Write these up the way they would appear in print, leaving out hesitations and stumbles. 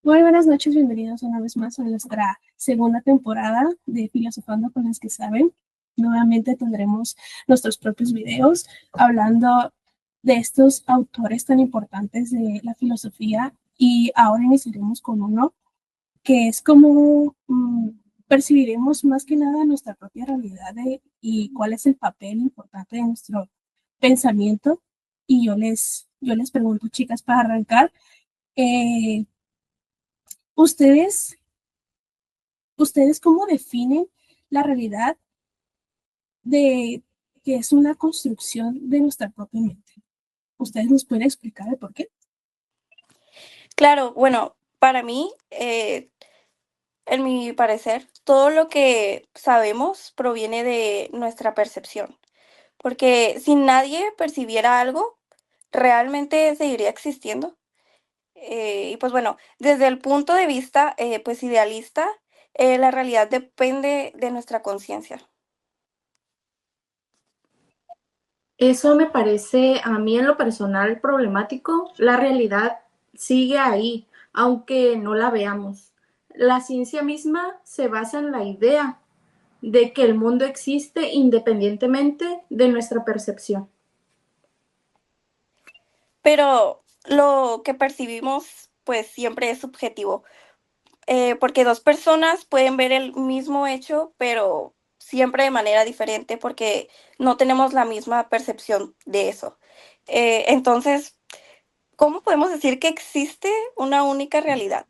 Muy buenas noches, bienvenidos una vez más a nuestra segunda temporada de Filosofando con las que saben. Nuevamente tendremos nuestros propios videos hablando de estos autores tan importantes de la filosofía y ahora iniciaremos con uno que es como percibiremos más que nada nuestra propia realidad y cuál es el papel importante de nuestro pensamiento. Y yo les pregunto, chicas, para arrancar, eh, ¿ustedes ¿Ustedes cómo definen la realidad de que es una construcción de nuestra propia mente? ¿Ustedes nos pueden explicar el por qué? Claro, bueno, para mí, en mi parecer, todo lo que sabemos proviene de nuestra percepción, porque si nadie percibiera algo, realmente seguiría existiendo. Y pues bueno, desde el punto de vista pues idealista, la realidad depende de nuestra conciencia. Eso me parece a mí en lo personal problemático. La realidad sigue ahí, aunque no la veamos. La ciencia misma se basa en la idea de que el mundo existe independientemente de nuestra percepción. Pero lo que percibimos pues siempre es subjetivo. Porque dos personas pueden ver el mismo hecho, pero siempre de manera diferente porque no tenemos la misma percepción de eso. Entonces, ¿cómo podemos decir que existe una única realidad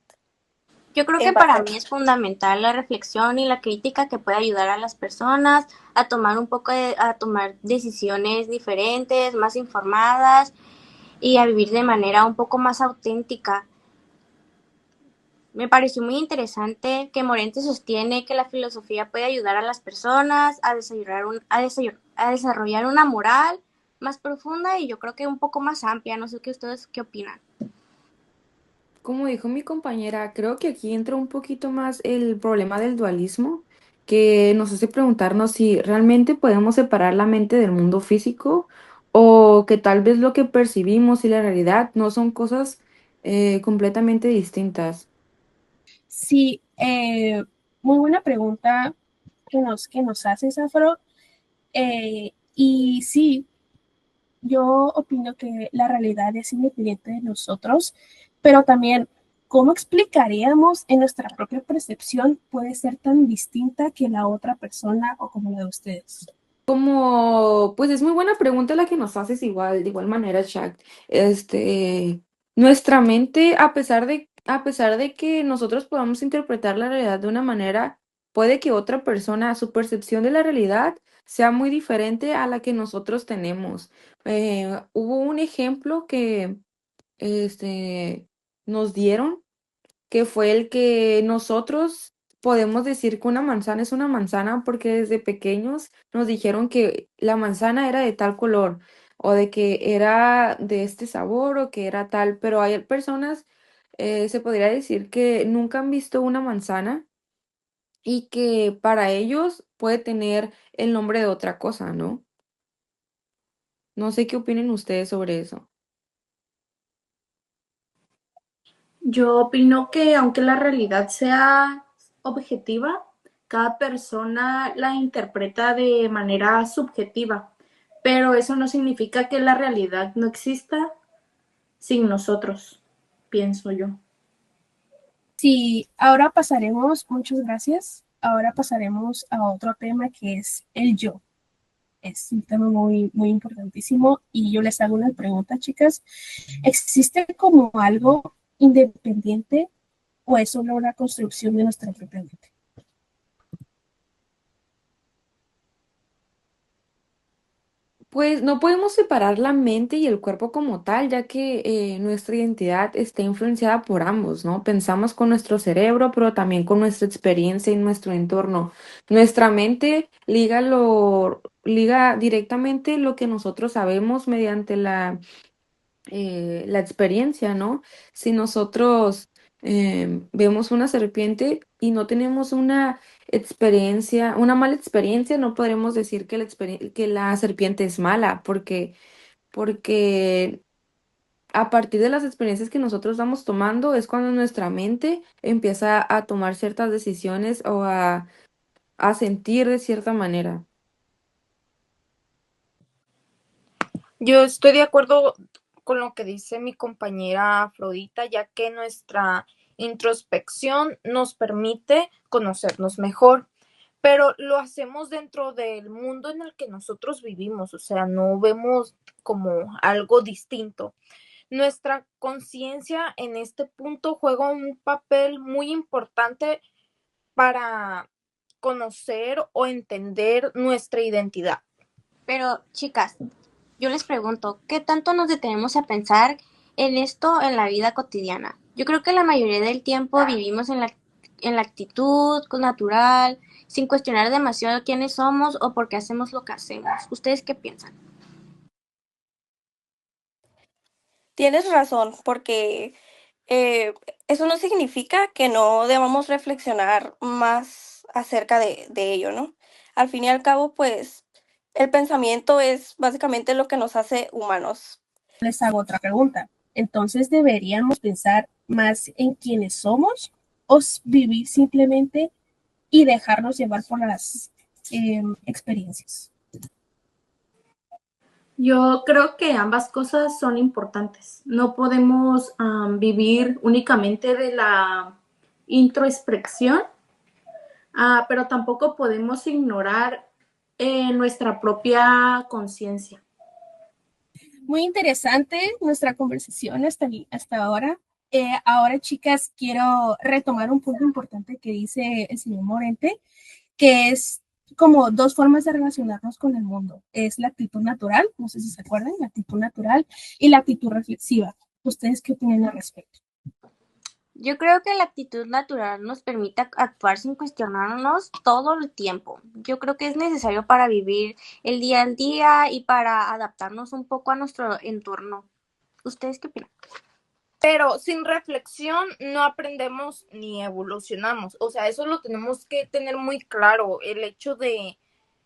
Yo creo en que base para a mí esto? es fundamental la reflexión y la crítica que puede ayudar a las personas a tomar a tomar decisiones diferentes, más informadas y a vivir de manera un poco más auténtica. Me pareció muy interesante que Morente sostiene que la filosofía puede ayudar a las personas a desarrollar una moral más profunda y yo creo que un poco más amplia. No sé qué ustedes qué opinan. Como dijo mi compañera, creo que aquí entra un poquito más el problema del dualismo, que nos hace preguntarnos si realmente podemos separar la mente del mundo físico o que tal vez lo que percibimos y la realidad no son cosas completamente distintas. Sí, muy buena pregunta que nos haces, Afro. Y sí, yo opino que la realidad es independiente de nosotros, pero también, ¿cómo explicaríamos en nuestra propia percepción puede ser tan distinta que la otra persona o como la de ustedes? Como, pues es muy buena pregunta la que nos haces igual, de igual manera, Shaq. Nuestra mente, a pesar de que nosotros podamos interpretar la realidad de una manera, puede que otra persona, su percepción de la realidad sea muy diferente a la que nosotros tenemos. Hubo un ejemplo que, nos dieron que fue el que nosotros podemos decir que una manzana es una manzana porque desde pequeños nos dijeron que la manzana era de tal color o de que era de este sabor o que era tal, pero hay personas, se podría decir que nunca han visto una manzana y que para ellos puede tener el nombre de otra cosa, ¿no? No sé qué opinen ustedes sobre eso. Yo opino que aunque la realidad sea objetiva, cada persona la interpreta de manera subjetiva, pero eso no significa que la realidad no exista sin nosotros, pienso yo. Sí, ahora pasaremos, muchas gracias. Ahora pasaremos a otro tema que es el yo. Es un tema muy, muy importantísimo y yo les hago una pregunta, chicas. ¿Existe como algo independiente o es solo una construcción de nuestra propia mente? Pues no podemos separar la mente y el cuerpo como tal, ya que nuestra identidad está influenciada por ambos, ¿no? Pensamos con nuestro cerebro, pero también con nuestra experiencia y nuestro entorno. Nuestra mente liga directamente lo que nosotros sabemos mediante la experiencia, ¿no? Si nosotros vemos una serpiente y no tenemos una experiencia, una mala experiencia, no podremos decir que que la serpiente es mala, porque a partir de las experiencias que nosotros vamos tomando es cuando nuestra mente empieza a tomar ciertas decisiones o a sentir de cierta manera. Yo estoy de acuerdo con lo que dice mi compañera Afrodita, ya que nuestra introspección nos permite conocernos mejor, pero lo hacemos dentro del mundo en el que nosotros vivimos, o sea, no vemos como algo distinto. Nuestra conciencia en este punto juega un papel muy importante para conocer o entender nuestra identidad. Pero, chicas, yo les pregunto, ¿qué tanto nos detenemos a pensar en esto en la vida cotidiana? Yo creo que la mayoría del tiempo vivimos en la actitud natural, sin cuestionar demasiado quiénes somos o por qué hacemos lo que hacemos. ¿Ustedes qué piensan? Tienes razón, porque eso no significa que no debamos reflexionar más acerca de ello, ¿no? Al fin y al cabo, pues el pensamiento es básicamente lo que nos hace humanos. Les hago otra pregunta. Entonces, ¿deberíamos pensar más en quiénes somos o vivir simplemente y dejarnos llevar por las experiencias? Yo creo que ambas cosas son importantes. No podemos vivir únicamente de la introspección, pero tampoco podemos ignorar nuestra propia conciencia. Muy interesante nuestra conversación hasta ahora. Ahora, chicas, quiero retomar un punto importante que dice el señor Morente, que es como dos formas de relacionarnos con el mundo. Es la actitud natural, no sé si se acuerdan, la actitud natural y la actitud reflexiva. ¿Ustedes qué opinan al respecto? Yo creo que la actitud natural nos permite actuar sin cuestionarnos todo el tiempo. Yo creo que es necesario para vivir el día al día y para adaptarnos un poco a nuestro entorno. ¿Ustedes qué opinan? Pero sin reflexión no aprendemos ni evolucionamos. O sea, eso lo tenemos que tener muy claro. El hecho de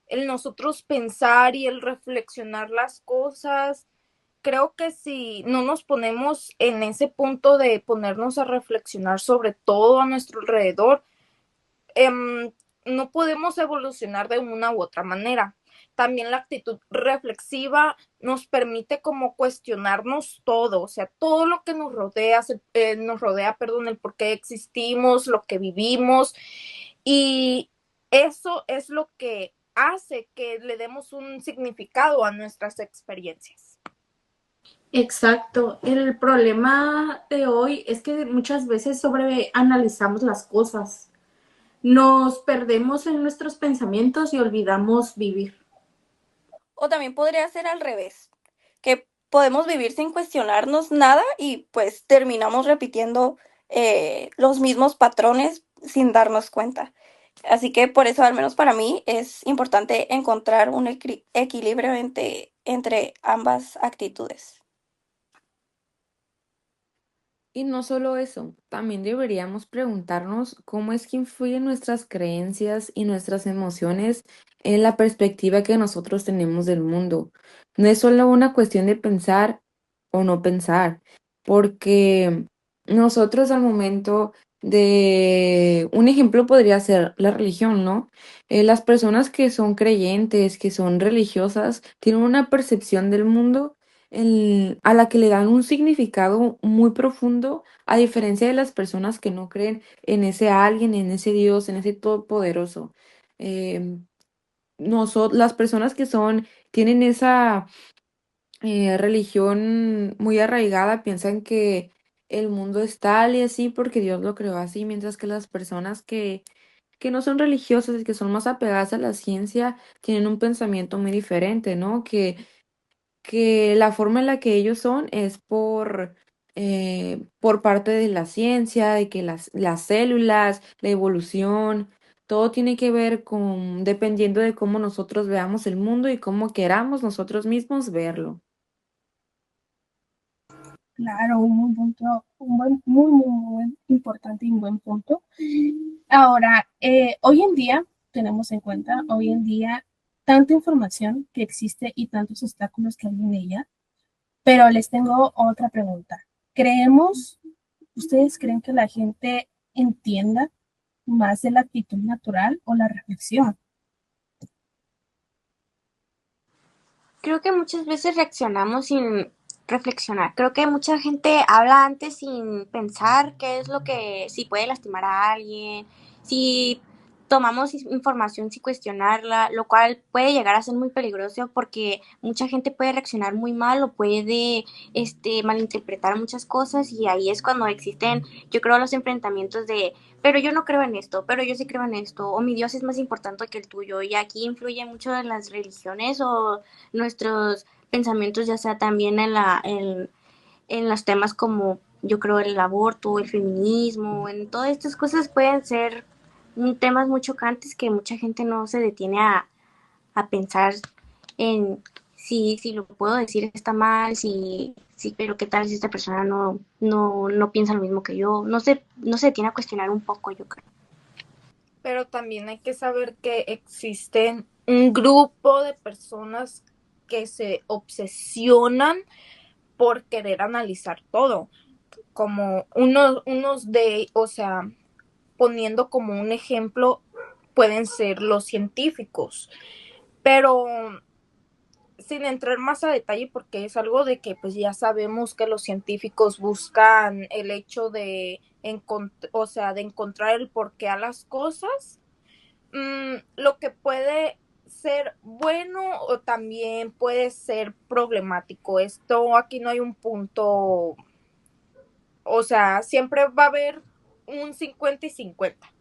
el nosotros pensar y el reflexionar las cosas. Creo que si no nos ponemos en ese punto de ponernos a reflexionar sobre todo a nuestro alrededor, no podemos evolucionar de una u otra manera. También la actitud reflexiva nos permite como cuestionarnos todo, o sea, todo lo que nos rodea, el por qué existimos, lo que vivimos, y eso es lo que hace que le demos un significado a nuestras experiencias. Exacto. El problema de hoy es que muchas veces sobreanalizamos las cosas. Nos perdemos en nuestros pensamientos y olvidamos vivir. O también podría ser al revés, que podemos vivir sin cuestionarnos nada y pues terminamos repitiendo los mismos patrones sin darnos cuenta. Así que por eso, al menos para mí, es importante encontrar un equilibrio entre ambas actitudes. Y no solo eso, también deberíamos preguntarnos cómo es que influyen nuestras creencias y nuestras emociones en la perspectiva que nosotros tenemos del mundo. No es solo una cuestión de pensar o no pensar, porque nosotros al momento de, un ejemplo podría ser la religión, ¿no? Las personas que son creyentes, que son religiosas, tienen una percepción del mundo a la que le dan un significado muy profundo, a diferencia de las personas que no creen en ese alguien, en ese Dios, en ese todopoderoso. Las personas que tienen esa religión muy arraigada, piensan que el mundo es tal y así porque Dios lo creó así, mientras que las personas que no son religiosas y que son más apegadas a la ciencia tienen un pensamiento muy diferente, ¿no? Que la forma en la que ellos son es por parte de la ciencia, de que las células, la evolución, todo tiene que ver con, dependiendo de cómo nosotros veamos el mundo y cómo queramos nosotros mismos verlo. Claro, un punto, muy importante y un buen punto. Ahora, hoy en día, tenemos en cuenta, hoy en día, tanta información que existe y tantos obstáculos que hay en ella, Pero les tengo otra pregunta. ¿Ustedes creen que la gente entienda más de la actitud natural o la reflexión? Creo que muchas veces reaccionamos sin reflexionar. Creo que mucha gente habla antes sin pensar qué es lo que, si puede lastimar a alguien, si tomamos información sin cuestionarla, lo cual puede llegar a ser muy peligroso porque mucha gente puede reaccionar muy mal o puede malinterpretar muchas cosas y ahí es cuando existen, yo creo, los enfrentamientos de pero yo no creo en esto, pero yo sí creo en esto, o mi Dios es más importante que el tuyo, y aquí influye mucho en las religiones o nuestros pensamientos, ya sea también en los temas como yo creo el aborto, el feminismo, en todas estas cosas pueden ser temas muy chocantes que mucha gente no se detiene a pensar en si lo puedo decir está mal, pero qué tal si esta persona no piensa lo mismo que yo, no se detiene a cuestionar un poco, yo creo. Pero también hay que saber que existen un grupo de personas que se obsesionan por querer analizar todo, como o sea, poniendo como un ejemplo, pueden ser los científicos, pero sin entrar más a detalle porque es algo de que pues ya sabemos que los científicos buscan el hecho de de encontrar el porqué a las cosas, lo que puede ser bueno o también puede ser problemático. Esto aquí no hay un punto, o sea, siempre va a haber un 50 y 50.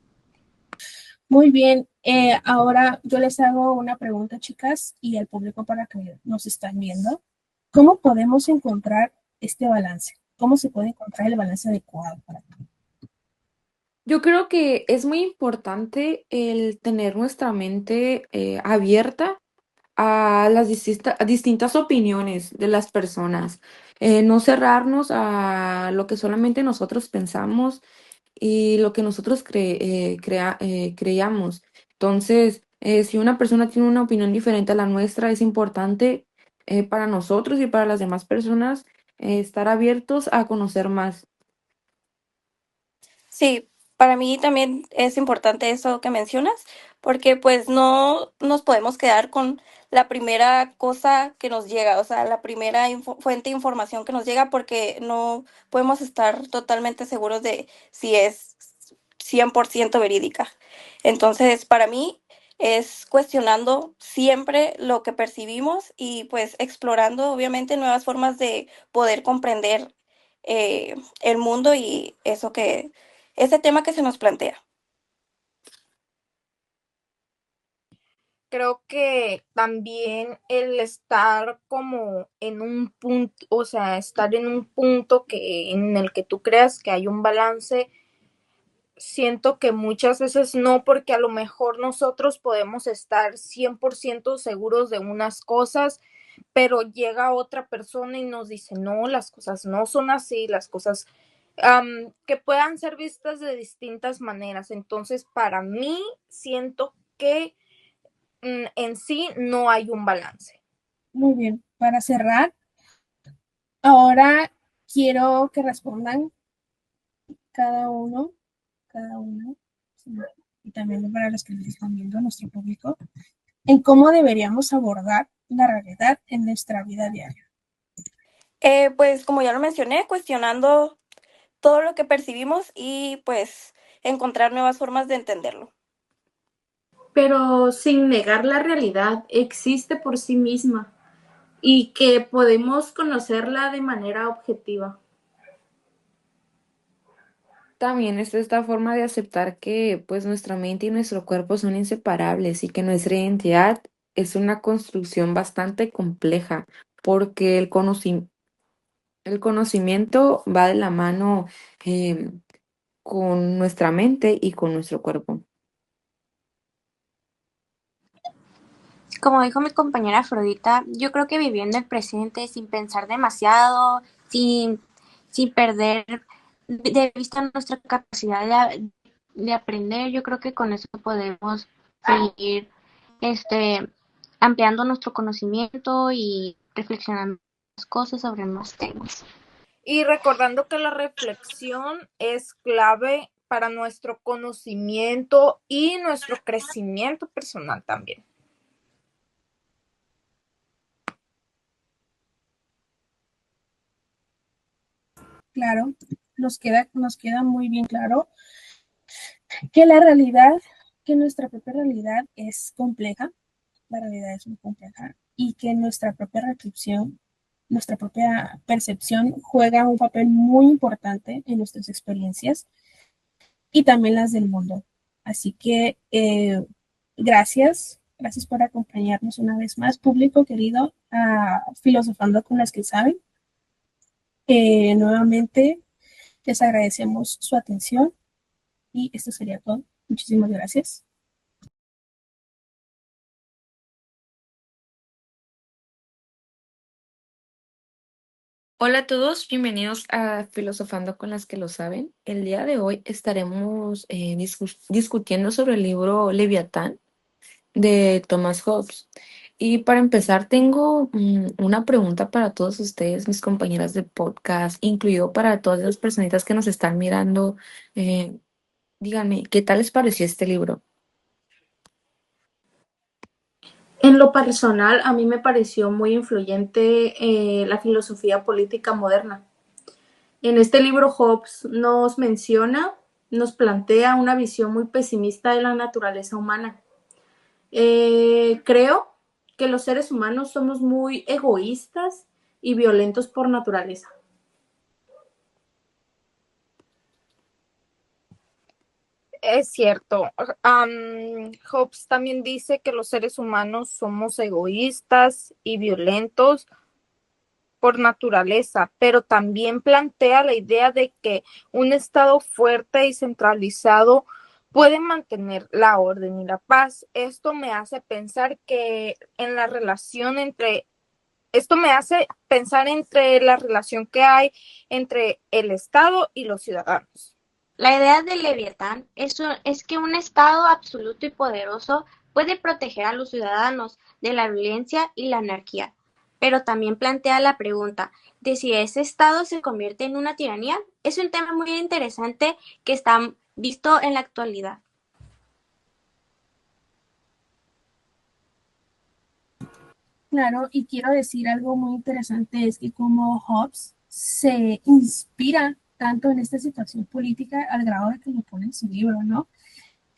Muy bien, ahora yo les hago una pregunta, chicas, y al público para que nos están viendo. ¿Cómo podemos encontrar este balance? ¿Cómo se puede encontrar el balance adecuado para todos? Yo creo que es muy importante el tener nuestra mente abierta a las distintas opiniones de las personas. No cerrarnos a lo que solamente nosotros pensamos y lo que nosotros creamos. Entonces, si una persona tiene una opinión diferente a la nuestra, es importante para nosotros y para las demás personas estar abiertos a conocer más. Sí, para mí también es importante eso que mencionas, porque pues no nos podemos quedar con la primera cosa que nos llega, o sea, la primera fuente de información que nos llega, porque no podemos estar totalmente seguros de si es 100% verídica. Entonces, para mí es cuestionando siempre lo que percibimos y pues explorando obviamente nuevas formas de poder comprender el mundo y ese tema que se nos plantea. Creo que también el estar como en un punto, o sea, estar en un punto en el que tú creas que hay un balance, siento que muchas veces no, porque a lo mejor nosotros podemos estar 100% seguros de unas cosas, pero llega otra persona y nos dice, no, las cosas no son así, las cosas que puedan ser vistas de distintas maneras. Entonces, para mí, siento que en sí no hay un balance. Muy bien, para cerrar, ahora quiero que respondan cada uno, cada una, sí, y también para los que nos están viendo, nuestro público, en cómo deberíamos abordar la realidad en nuestra vida diaria. Pues como ya lo mencioné, cuestionando todo lo que percibimos y pues encontrar nuevas formas de entenderlo. Pero sin negar la realidad, existe por sí misma y que podemos conocerla de manera objetiva. También es esta forma de aceptar que pues nuestra mente y nuestro cuerpo son inseparables y que nuestra identidad es una construcción bastante compleja porque el conocimiento va de la mano con nuestra mente y con nuestro cuerpo. Como dijo mi compañera Afrodita, yo creo que viviendo el presente sin pensar demasiado, sin perder de vista nuestra capacidad de aprender, yo creo que con eso podemos seguir este, ampliando nuestro conocimiento y reflexionando cosas, sobre más temas. Y recordando que la reflexión es clave para nuestro conocimiento y nuestro crecimiento personal también. Claro, nos queda muy bien claro que la realidad, que nuestra propia realidad es compleja, la realidad es muy compleja y que nuestra propia reflexión, nuestra propia percepción juega un papel muy importante en nuestras experiencias y también las del mundo. Así que gracias por acompañarnos una vez más, público querido, a Filosofando con las que saben. Nuevamente les agradecemos su atención y esto sería todo. Muchísimas gracias. Hola a todos, bienvenidos a Filosofando con las que lo saben. El día de hoy estaremos discutiendo sobre el libro Leviatán de Thomas Hobbes. Y para empezar, tengo una pregunta para todos ustedes, mis compañeras de podcast, incluido para todas las personitas que nos están mirando. Eh, Díganme, ¿qué tal les pareció este libro? En lo personal, a mí me pareció muy influyente la filosofía política moderna. En este libro, Hobbes nos plantea una visión muy pesimista de la naturaleza humana. Creo que los seres humanos somos muy egoístas y violentos por naturaleza. Es cierto. Hobbes también dice que los seres humanos somos egoístas y violentos por naturaleza, pero también plantea la idea de que un Estado fuerte y centralizado puede mantener la orden y la paz. Esto me hace pensar entre la relación que hay entre el Estado y los ciudadanos. La idea del Leviatán es que un Estado absoluto y poderoso puede proteger a los ciudadanos de la violencia y la anarquía, pero también plantea la pregunta de si ese Estado se convierte en una tiranía. Es un tema muy interesante que está visto en la actualidad. Claro, y quiero decir algo muy interesante, es que como Hobbes se inspira tanto en esta situación política al grado de que lo pone en su libro, ¿no?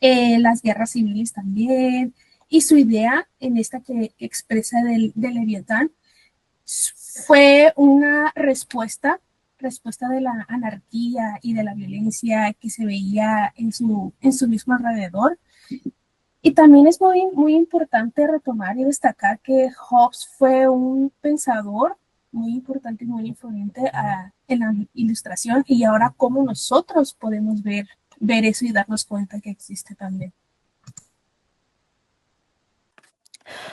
Las guerras civiles también, y su idea en esta que expresa del Leviatán fue una respuesta de la anarquía y de la violencia que se veía en su mismo alrededor. Y también es muy, muy importante retomar y destacar que Hobbes fue un pensador muy importante y muy influyente en la ilustración y ahora cómo nosotros podemos ver eso y darnos cuenta que existe también.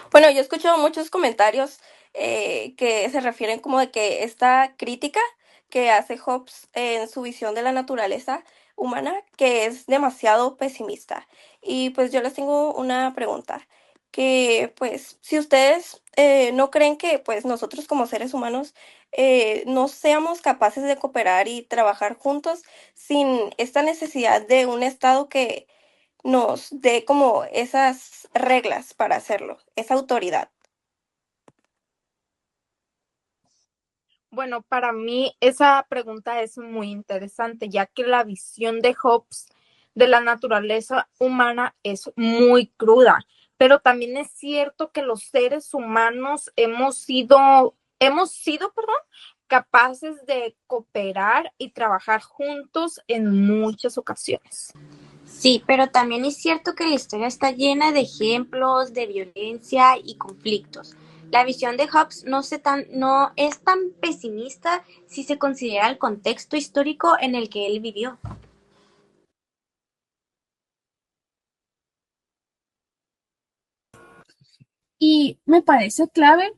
Bueno, yo he escuchado muchos comentarios que se refieren como de que esta crítica que hace Hobbes en su visión de la naturaleza humana, que es demasiado pesimista. Y pues yo les tengo una pregunta, que pues si ustedes no creen que pues nosotros como seres humanos no seamos capaces de cooperar y trabajar juntos sin esta necesidad de un Estado que nos dé como esas reglas para hacerlo, esa autoridad. Bueno, para mí esa pregunta es muy interesante, ya que la visión de Hobbes de la naturaleza humana es muy cruda, pero también es cierto que los seres humanos hemos sido capaces de cooperar y trabajar juntos en muchas ocasiones. Sí, pero también es cierto que la historia está llena de ejemplos de violencia y conflictos. La visión de Hobbes no es tan pesimista si se considera el contexto histórico en el que él vivió. Y me parece clave,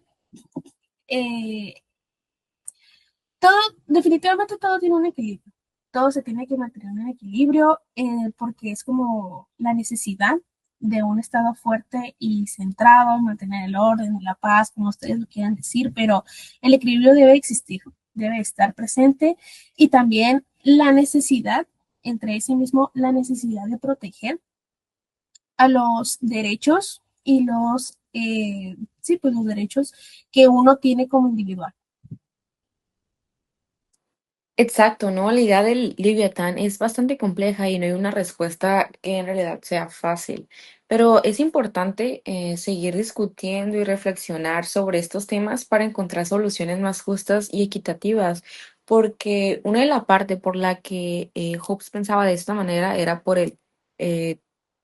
eh, todo, definitivamente todo tiene un equilibrio. Todo se tiene que mantener en equilibrio porque es como la necesidad de un Estado fuerte y centrado, mantener el orden y la paz, como ustedes lo quieran decir, pero el equilibrio debe existir, debe estar presente y también la necesidad, entre ese mismo, la necesidad de proteger a los derechos y sí, pues los derechos que uno tiene como individual. Exacto, ¿no? La idea del Leviatán es bastante compleja y no hay una respuesta que en realidad sea fácil, pero es importante seguir discutiendo y reflexionar sobre estos temas para encontrar soluciones más justas y equitativas, porque una de las partes por la que Hobbes pensaba de esta manera era por eh,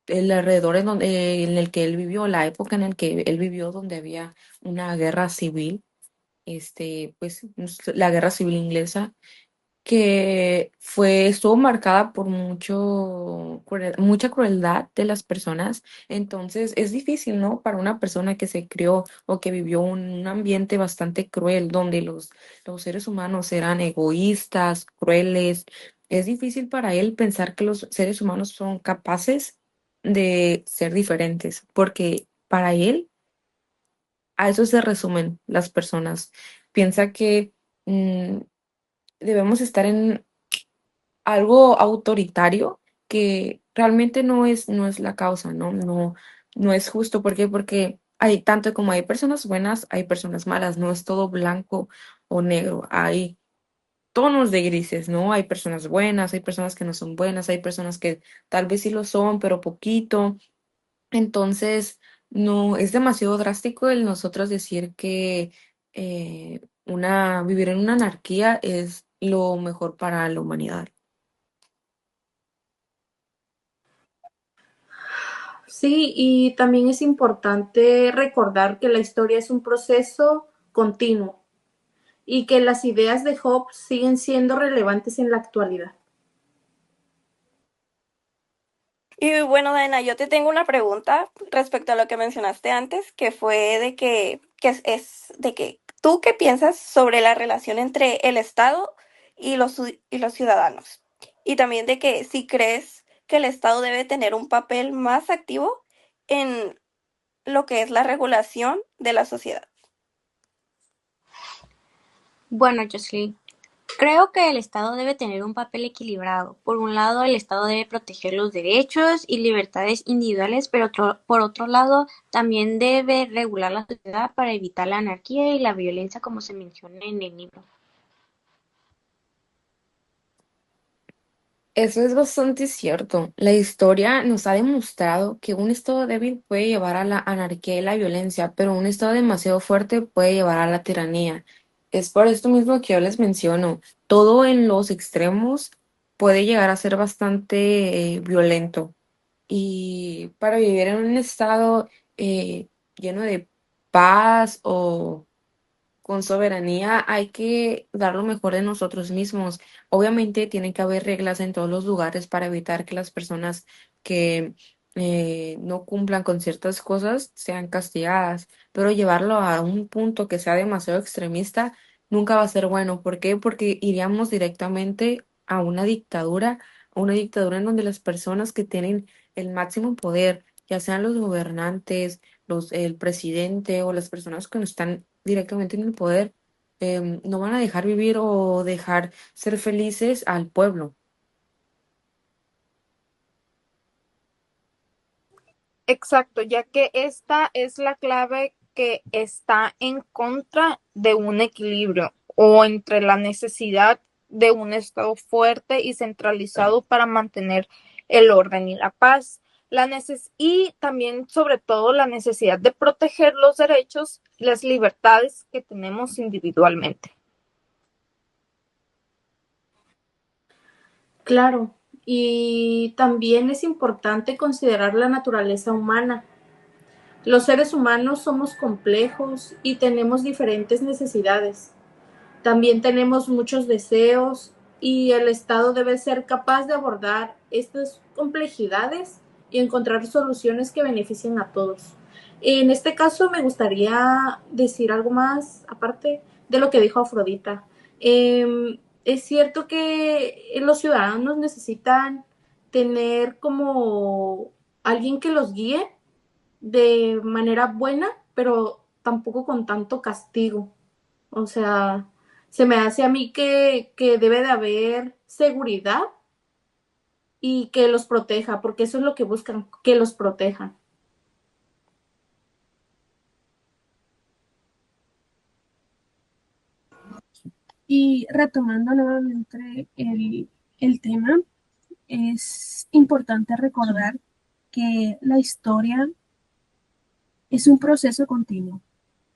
el alrededor en el que él vivió, la época en la que él vivió, donde había una guerra civil, pues la guerra civil inglesa que estuvo marcada por mucha crueldad de las personas. Entonces es difícil, ¿no? Para una persona que se crió o que vivió un ambiente bastante cruel, donde los seres humanos eran egoístas, crueles. Es difícil para él pensar que los seres humanos son capaces de ser diferentes, porque para él a eso se resumen las personas. Piensa que mm, debemos estar en algo autoritario que realmente no es la causa, ¿no? No es justo. ¿Por qué? Porque hay tanto como hay personas buenas, hay personas malas, no es todo blanco o negro, hay tonos de grises, ¿no? Hay personas buenas, hay personas que no son buenas, hay personas que tal vez sí lo son, pero poquito. Entonces, no, es demasiado drástico el nosotros decir que vivir en una anarquía es lo mejor para la humanidad. Sí, y también es importante recordar que la historia es un proceso continuo y que las ideas de Hobbes siguen siendo relevantes en la actualidad. Y bueno, Dana, yo te tengo una pregunta respecto a lo que mencionaste antes, que fue de que tú qué piensas sobre la relación entre el Estado y y los ciudadanos. Y también de que si crees que el Estado debe tener un papel más activo en lo que es la regulación de la sociedad. Bueno, Jocelyn, creo que el Estado debe tener un papel equilibrado. Por un lado, el Estado debe proteger los derechos y libertades individuales, pero por otro lado, también debe regular la sociedad para evitar la anarquía y la violencia, como se menciona en el libro. Eso es bastante cierto. La historia nos ha demostrado que un estado débil puede llevar a la anarquía y la violencia, pero un estado demasiado fuerte puede llevar a la tiranía. Es por esto mismo que yo les menciono, todo en los extremos puede llegar a ser bastante violento. Y para vivir en un estado lleno de paz o con soberanía hay que dar lo mejor de nosotros mismos. Obviamente tiene que haber reglas en todos los lugares para evitar que las personas que no cumplan con ciertas cosas sean castigadas, pero llevarlo a un punto que sea demasiado extremista nunca va a ser bueno. ¿Por qué? Porque iríamos directamente a una dictadura en donde las personas que tienen el máximo poder, ya sean los gobernantes, el presidente o las personas que no están directamente en el poder, no van a dejar vivir o dejar ser felices al pueblo. Exacto, ya que esta es la clave que está en contra de un equilibrio o entre la necesidad de un Estado fuerte y centralizado para mantener el orden y la paz. Y también, sobre todo, la necesidad de proteger los derechos y las libertades que tenemos individualmente. Claro, y también es importante considerar la naturaleza humana. Los seres humanos somos complejos y tenemos diferentes necesidades. También tenemos muchos deseos y el Estado debe ser capaz de abordar estas complejidades y encontrar soluciones que beneficien a todos. En este caso me gustaría decir algo más aparte de lo que dijo Afrodita. Es cierto que los ciudadanos necesitan tener como alguien que los guíe de manera buena, pero tampoco con tanto castigo. O sea, se me hace a mí que debe de haber seguridad y que los proteja, porque eso es lo que buscan, que los protejan. Y retomando nuevamente el tema, es importante recordar que la historia es un proceso continuo,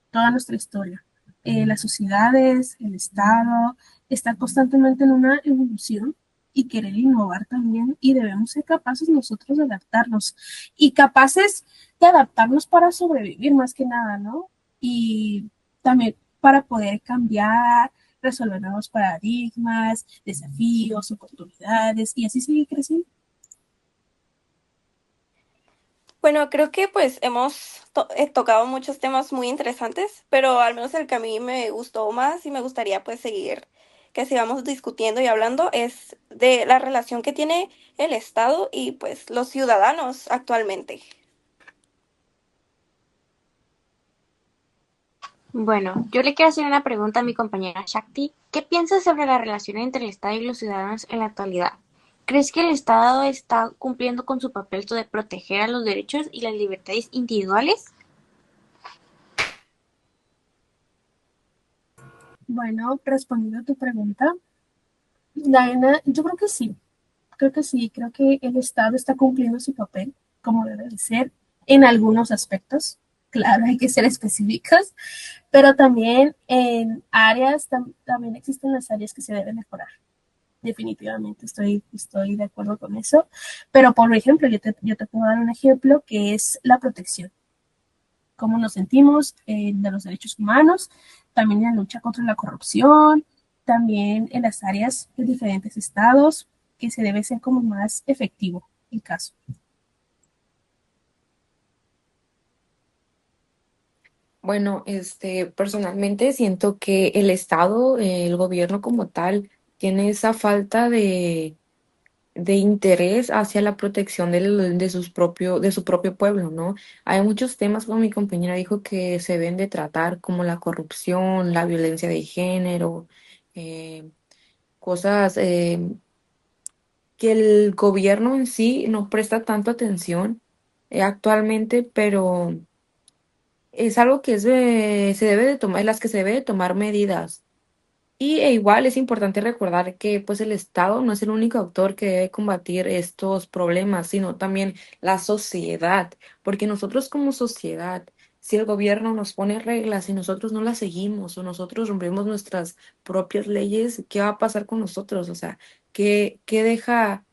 toda nuestra historia. Las sociedades, el Estado, están constantemente en una evolución y querer innovar también y debemos ser capaces nosotros de adaptarnos y capaces de adaptarnos para sobrevivir más que nada, ¿no? Y también para poder cambiar, resolver nuevos paradigmas, desafíos, oportunidades y así seguir creciendo. Bueno, creo que pues hemos tocado muchos temas muy interesantes, pero al menos el que a mí me gustó más y me gustaría pues seguir, que sigamos discutiendo y hablando es de la relación que tiene el Estado y pues los ciudadanos actualmente. Bueno, yo le quiero hacer una pregunta a mi compañera Shakti. ¿Qué piensas sobre la relación entre el Estado y los ciudadanos en la actualidad? ¿Crees que el Estado está cumpliendo con su papel de proteger a los derechos y las libertades individuales? Bueno, respondiendo a tu pregunta, Diana, yo creo que el Estado está cumpliendo su papel como debe de ser en algunos aspectos. Claro, hay que ser específicos, pero también en áreas, también existen las áreas que se deben mejorar. Definitivamente estoy de acuerdo con eso. Pero, por ejemplo, yo te puedo dar un ejemplo que es la protección. Cómo nos sentimos de los derechos humanos, también en la lucha contra la corrupción, también en las áreas de diferentes estados, que se debe ser como más efectivo el caso. Bueno, personalmente siento que el Estado, el gobierno como tal, tiene esa falta de interés hacia la protección de su propio pueblo, ¿no? Hay muchos temas, como mi compañera dijo, que se deben de tratar, como la corrupción, la violencia de género, eh, cosas que el gobierno en sí no presta tanto atención actualmente, pero es algo que se debe de tomar, en las que se debe de tomar medidas. Igual es importante recordar que pues el Estado no es el único actor que debe combatir estos problemas, sino también la sociedad, porque nosotros como sociedad, si el gobierno nos pone reglas y nosotros no las seguimos o nosotros rompemos nuestras propias leyes, ¿qué va a pasar con nosotros? O sea, ¿qué deja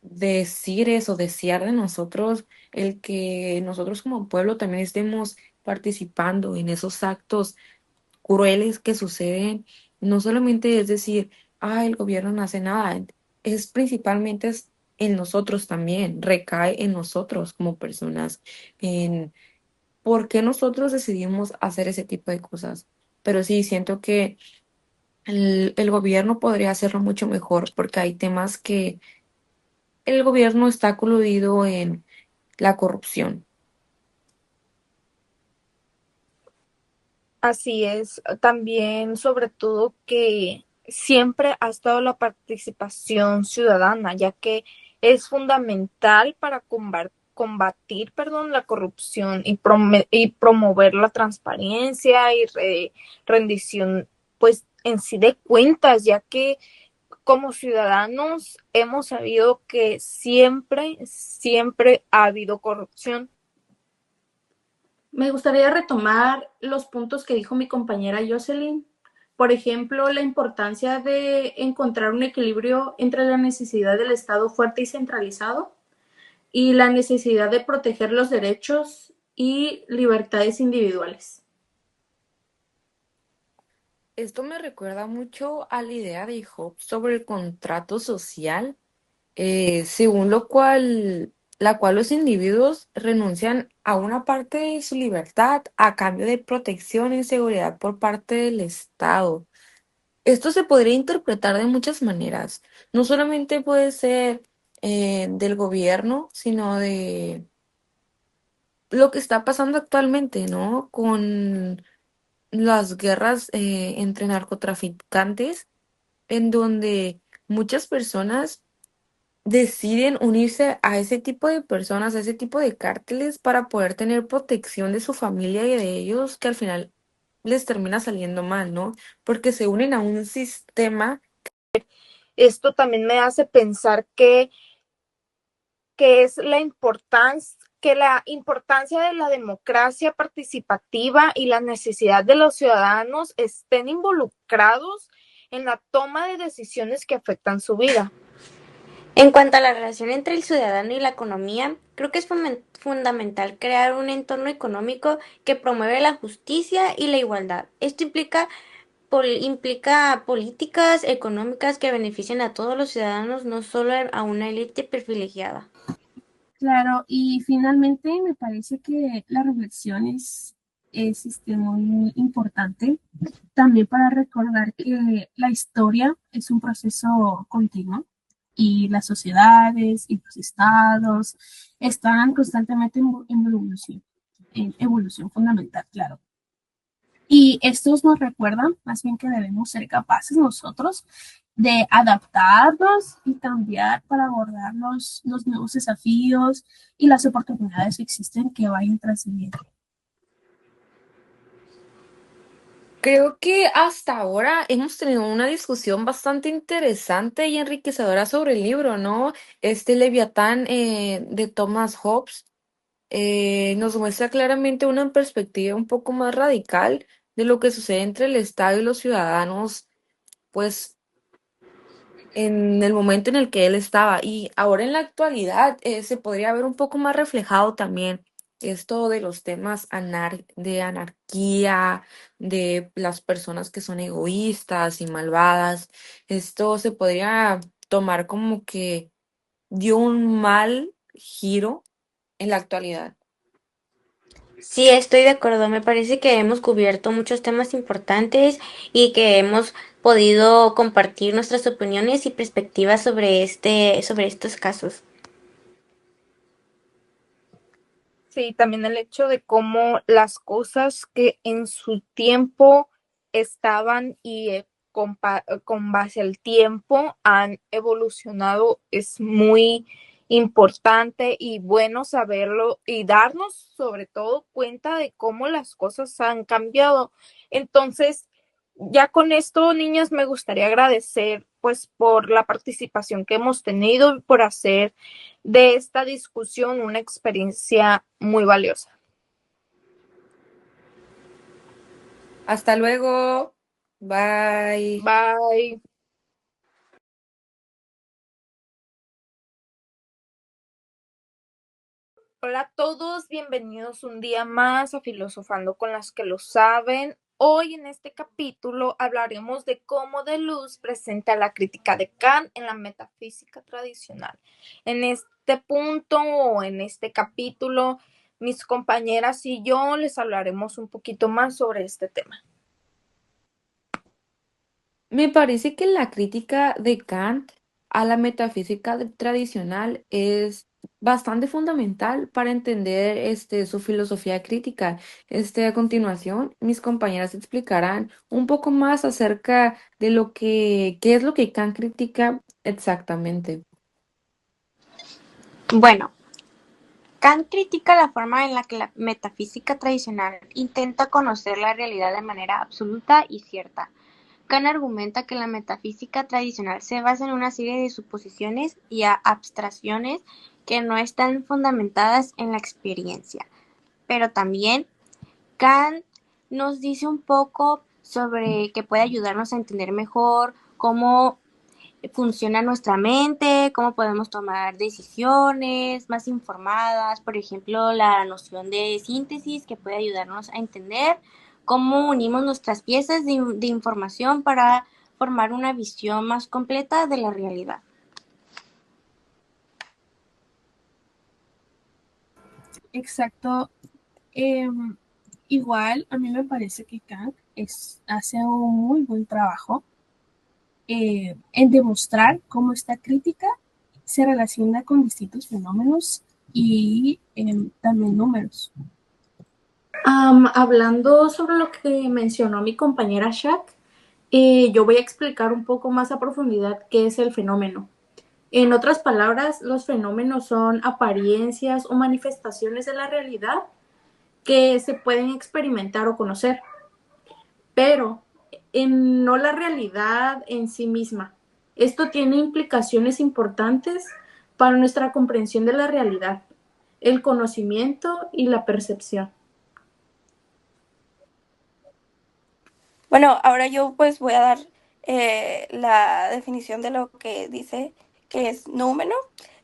decir eso, desear de nosotros el que nosotros como pueblo también estemos participando en esos actos crueles que suceden? No solamente es decir, el gobierno no hace nada, es principalmente en nosotros también, recae en nosotros como personas, en por qué nosotros decidimos hacer ese tipo de cosas. Pero sí, siento que el gobierno podría hacerlo mucho mejor porque hay temas que el gobierno está coludido en la corrupción. Así es, también sobre todo que siempre ha estado la participación ciudadana, ya que es fundamental para combatir, perdón, la corrupción y promover la transparencia y rendición, pues en sí de cuentas, ya que como ciudadanos hemos sabido que siempre ha habido corrupción. Me gustaría retomar los puntos que dijo mi compañera Jocelyn. Por ejemplo, la importancia de encontrar un equilibrio entre la necesidad del Estado fuerte y centralizado y la necesidad de proteger los derechos y libertades individuales. Esto me recuerda mucho a la idea de Hobbes sobre el contrato social, según la cual los individuos renuncian a una parte de su libertad a cambio de protección y seguridad por parte del Estado. Esto se podría interpretar de muchas maneras. No solamente puede ser del gobierno, sino de lo que está pasando actualmente, ¿no? Con las guerras entre narcotraficantes, en donde muchas personas deciden unirse a ese tipo de personas, a ese tipo de cárteles para poder tener protección de su familia y de ellos, que al final les termina saliendo mal, ¿no? Porque se unen a un sistema. Esto también me hace pensar que es la importancia de la democracia participativa y la necesidad de los ciudadanos estén involucrados en la toma de decisiones que afectan su vida. En cuanto a la relación entre el ciudadano y la economía, creo que es fundamental crear un entorno económico que promueve la justicia y la igualdad. Esto implica políticas económicas que beneficien a todos los ciudadanos, no solo a una élite privilegiada. Claro, y finalmente me parece que la reflexión es muy importante también para recordar que la historia es un proceso continuo y las sociedades y los estados están constantemente en evolución fundamental, claro. Y estos nos recuerdan más bien que debemos ser capaces nosotros de adaptarnos y cambiar para abordar los nuevos desafíos y las oportunidades que existen que vayan trascendiendo. Creo que hasta ahora hemos tenido una discusión bastante interesante y enriquecedora sobre el libro, ¿no? Este Leviatán de Thomas Hobbes nos muestra claramente una perspectiva un poco más radical de lo que sucede entre el Estado y los ciudadanos, pues en el momento en el que él estaba. Y ahora en la actualidad se podría ver un poco más reflejado también esto de los temas de anarquía, de las personas que son egoístas y malvadas. Esto se podría tomar como que dio un mal giro en la actualidad. Sí, estoy de acuerdo. Me parece que hemos cubierto muchos temas importantes y que hemos podido compartir nuestras opiniones y perspectivas sobre estos casos. Sí, también el hecho de cómo las cosas que en su tiempo estaban y con base al tiempo han evolucionado es muy importante y bueno saberlo y darnos sobre todo cuenta de cómo las cosas han cambiado. Entonces, ya con esto, niñas, me gustaría agradecer pues por la participación que hemos tenido y por hacer de esta discusión una experiencia muy valiosa. Hasta luego. Bye. Bye. Hola a todos, bienvenidos un día más a Filosofando con las que lo saben. Hoy en este capítulo hablaremos de cómo Deleuze presenta la crítica de Kant en la metafísica tradicional. En este punto o en este capítulo, mis compañeras y yo les hablaremos un poquito más sobre este tema. Me parece que la crítica de Kant a la metafísica tradicional es bastante fundamental para entender su filosofía crítica. A continuación, mis compañeras explicarán un poco más acerca de qué es lo que Kant critica exactamente. Bueno, Kant critica la forma en la que la metafísica tradicional intenta conocer la realidad de manera absoluta y cierta. Kant argumenta que la metafísica tradicional se basa en una serie de suposiciones y abstracciones que no están fundamentadas en la experiencia. Pero también Kant nos dice un poco sobre que puede ayudarnos a entender mejor cómo funciona nuestra mente, cómo podemos tomar decisiones más informadas, por ejemplo, la noción de síntesis que puede ayudarnos a entender cómo unimos nuestras piezas de información para formar una visión más completa de la realidad. Exacto. Igual, a mí me parece que Kant hace un muy buen trabajo en demostrar cómo esta crítica se relaciona con distintos fenómenos y también números. Hablando sobre lo que mencionó mi compañera Shak, yo voy a explicar un poco más a profundidad qué es el fenómeno. En otras palabras, los fenómenos son apariencias o manifestaciones de la realidad que se pueden experimentar o conocer, pero no la realidad en sí misma. Esto tiene implicaciones importantes para nuestra comprensión de la realidad, el conocimiento y la percepción. Bueno, ahora yo pues voy a dar la definición de lo que dice que es númeno,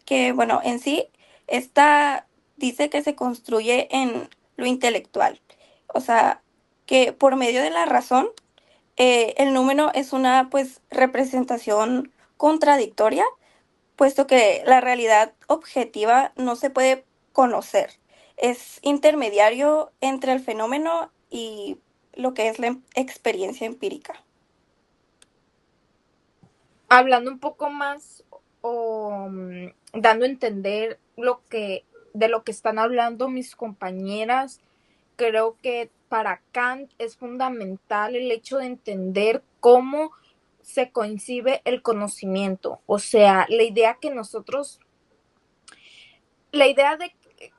que bueno, en sí, esta dice que se construye en lo intelectual, o sea, que por medio de la razón, el número es una pues representación contradictoria, puesto que la realidad objetiva no se puede conocer. Es intermediario entre el fenómeno y lo que es la experiencia empírica. Hablando un poco más o dando a entender de lo que están hablando mis compañeras, creo que para Kant es fundamental el hecho de entender cómo se concibe el conocimiento, o sea, la idea de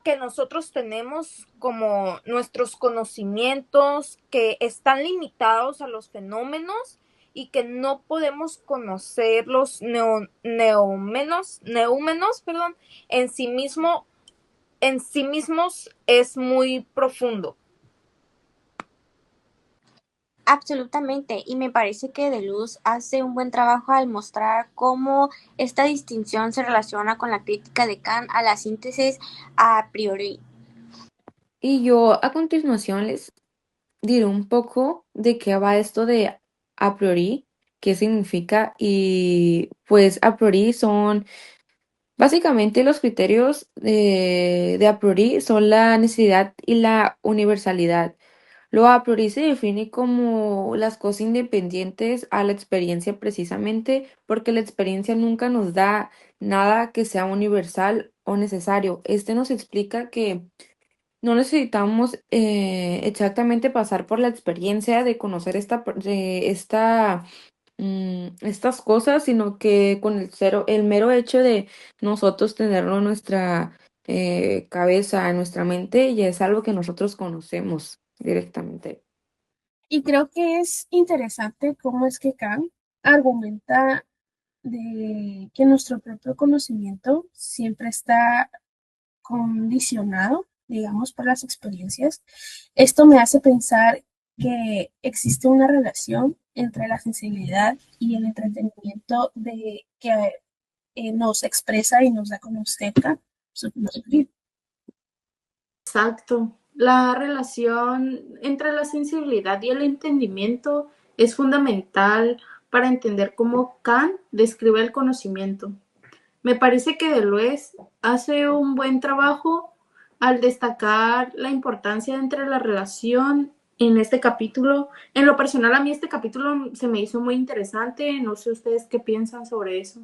que nosotros tenemos como nuestros conocimientos que están limitados a los fenómenos y que no podemos conocer los neúmenos, en sí mismos es muy profundo. Absolutamente, y me parece que Deleuze hace un buen trabajo al mostrar cómo esta distinción se relaciona con la crítica de Kant a la síntesis a priori. Y yo a continuación les diré un poco de qué va esto de a priori, qué significa y pues a priori son básicamente los criterios de a priori son la necesidad y la universalidad. Lo a priori se define como las cosas independientes a la experiencia precisamente porque la experiencia nunca nos da nada que sea universal o necesario. Este nos explica que no necesitamos exactamente pasar por la experiencia de conocer estas cosas, sino que con el mero hecho de nosotros tenerlo en nuestra cabeza, en nuestra mente, ya es algo que nosotros conocemos directamente. Y creo que es interesante cómo es que Kant argumenta de que nuestro propio conocimiento siempre está condicionado, digamos, por las experiencias. Esto me hace pensar que existe una relación entre la sensibilidad y el entretenimiento de que nos expresa y nos da a conocer su filosofía. Exacto. La relación entre la sensibilidad y el entendimiento es fundamental para entender cómo Kant describe el conocimiento. Me parece que Deleuze hace un buen trabajo al destacar la importancia entre la relación en este capítulo. En lo personal, a mí este capítulo se me hizo muy interesante. No sé ustedes qué piensan sobre eso.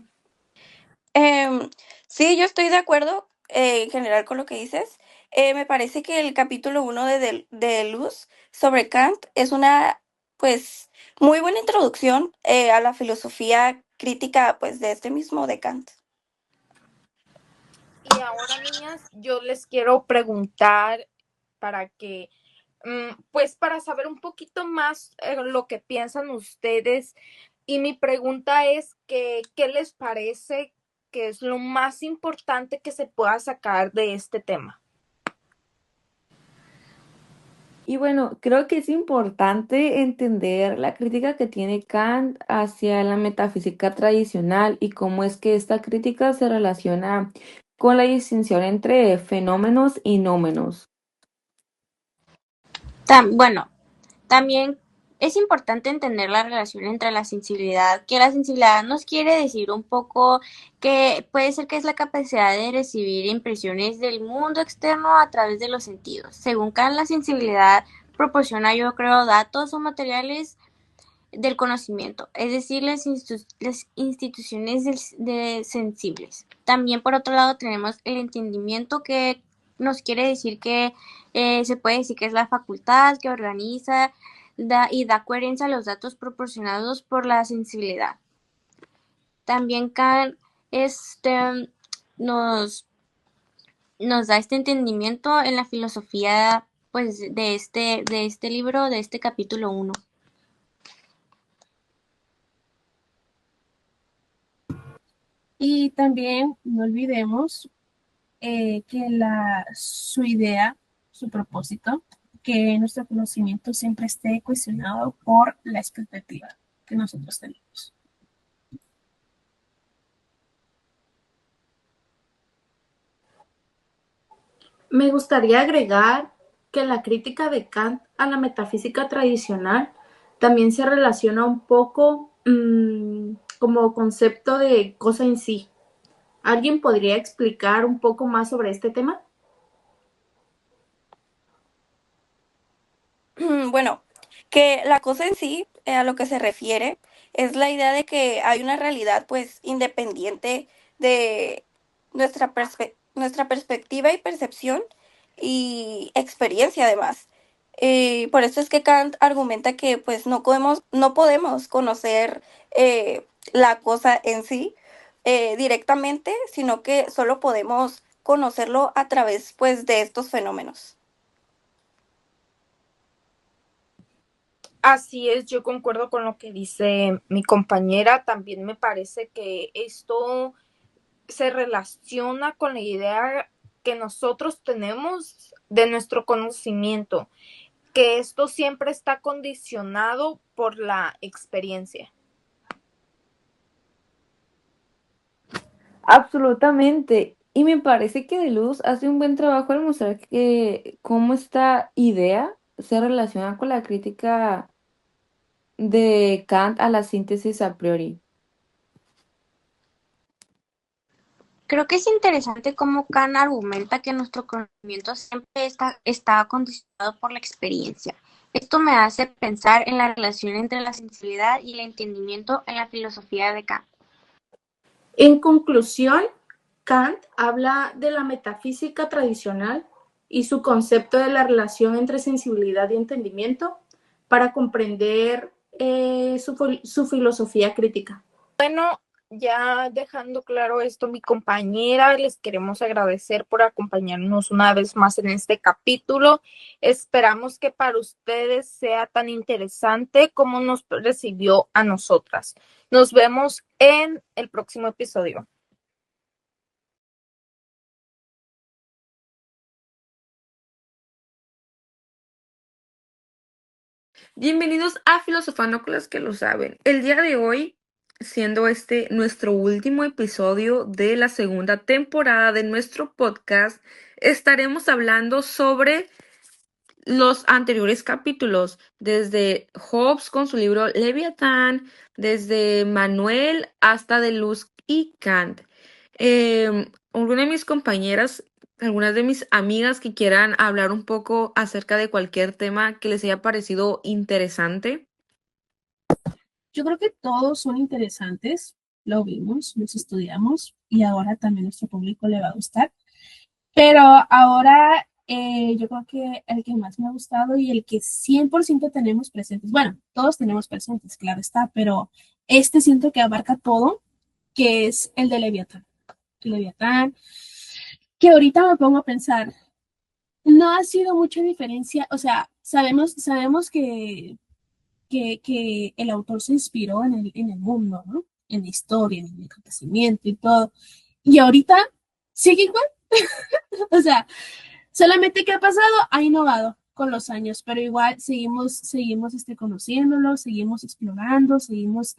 Sí, yo estoy de acuerdo en general con lo que dices. Me parece que el capítulo 1 de Luz sobre Kant es una, pues, muy buena introducción a la filosofía crítica, pues, de este mismo de Kant. Y ahora, niñas, yo les quiero preguntar para que, pues para saber un poquito más lo que piensan ustedes. Y mi pregunta es que, ¿qué les parece que es lo más importante que se pueda sacar de este tema? Y bueno, creo que es importante entender la crítica que tiene Kant hacia la metafísica tradicional y cómo es que esta crítica se relaciona con la distinción entre fenómenos y nómenos. Bueno, también es importante entender la relación entre la sensibilidad, que la sensibilidad nos quiere decir un poco que puede ser que es la capacidad de recibir impresiones del mundo externo a través de los sentidos. Según Kant, la sensibilidad proporciona, yo creo, datos o materiales del conocimiento, es decir, las instituciones sensibles. También, por otro lado, tenemos el entendimiento, que nos quiere decir que se puede decir que es la facultad que organiza y da coherencia a los datos proporcionados por la sensibilidad. También Kant nos da este entendimiento en la filosofía, pues, de este libro, de este capítulo 1. Y también no olvidemos que su idea, su propósito, que nuestro conocimiento siempre esté cuestionado por la expectativa que nosotros tenemos. Me gustaría agregar que la crítica de Kant a la metafísica tradicional también se relaciona un poco como concepto de cosa en sí. ¿Alguien podría explicar un poco más sobre este tema? Bueno, que la cosa en sí, a lo que se refiere, es la idea de que hay una realidad pues independiente de nuestra perspectiva y percepción y experiencia además. Por eso es que Kant argumenta que pues no podemos conocer la cosa en sí directamente, sino que solo podemos conocerlo a través pues de estos fenómenos. Así es, yo concuerdo con lo que dice mi compañera. También me parece que esto se relaciona con la idea que nosotros tenemos de nuestro conocimiento, que esto siempre está condicionado por la experiencia. Absolutamente. Y me parece que Deleuze hace un buen trabajo al mostrar que cómo esta idea se relaciona con la crítica de Kant a la síntesis a priori. Creo que es interesante cómo Kant argumenta que nuestro conocimiento siempre está condicionado por la experiencia. Esto me hace pensar en la relación entre la sensibilidad y el entendimiento en la filosofía de Kant. En conclusión, Kant habla de la metafísica tradicional y su concepto de la relación entre sensibilidad y entendimiento para comprender su filosofía crítica. Bueno, ya dejando claro esto, mi compañera, les queremos agradecer por acompañarnos una vez más en este capítulo. Esperamos que para ustedes sea tan interesante como nos recibió a nosotras. Nos vemos en el próximo episodio. Bienvenidos a Filosofando con los que lo saben. El día de hoy, siendo este nuestro último episodio de la segunda temporada de nuestro podcast, estaremos hablando sobre los anteriores capítulos, desde Hobbes con su libro Leviatán, desde Manuel hasta Deleuze y Kant. Alguna de mis compañeras, algunas de mis amigas que quieran hablar un poco acerca de cualquier tema que les haya parecido interesante. Yo creo que todos son interesantes, lo vimos, los estudiamos y ahora también a nuestro público le va a gustar. Pero ahora yo creo que el que más me ha gustado y el que 100% tenemos presentes, bueno, todos tenemos presentes, claro está, pero este siento que abarca todo, que es el de Leviatán. Leviatán, que ahorita me pongo a pensar, no ha sido mucha diferencia, o sea, sabemos que el autor se inspiró en el mundo, ¿no? En la historia, en el acontecimiento y todo. Y ahorita sigue igual. O sea, solamente que ha pasado, ha innovado con los años, pero igual seguimos conociéndolo, seguimos explorando, seguimos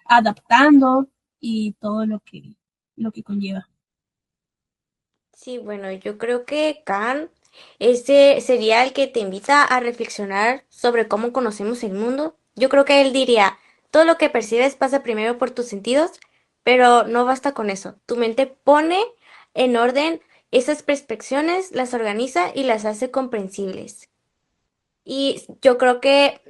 adaptando y todo lo que conlleva. Sí, bueno, yo creo que Kant, ese sería el que te invita a reflexionar sobre cómo conocemos el mundo. Yo creo que él diría, todo lo que percibes pasa primero por tus sentidos, pero no basta con eso. Tu mente pone en orden esas percepciones, las organiza y las hace comprensibles. Y yo creo que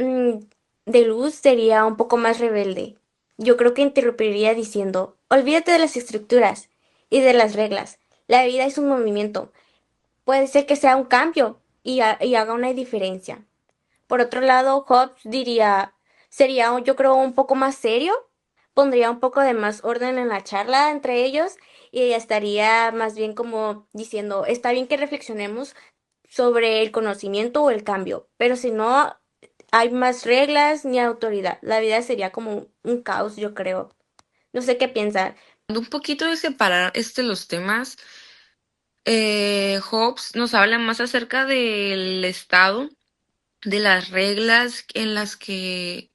de luz sería un poco más rebelde. Yo creo que interrumpiría diciendo, olvídate de las estructuras y de las reglas. La vida es un movimiento. Puede ser que sea un cambio y haga una diferencia. Por otro lado, Hobbes diría, sería yo creo un poco más serio, pondría un poco de más orden en la charla entre ellos y estaría más bien como diciendo, está bien que reflexionemos sobre el conocimiento o el cambio, pero si no hay más reglas ni autoridad, la vida sería como un caos, yo creo. No sé qué piensan. Un poquito de separar los temas, Hobbes nos habla más acerca del Estado, de las reglas en las que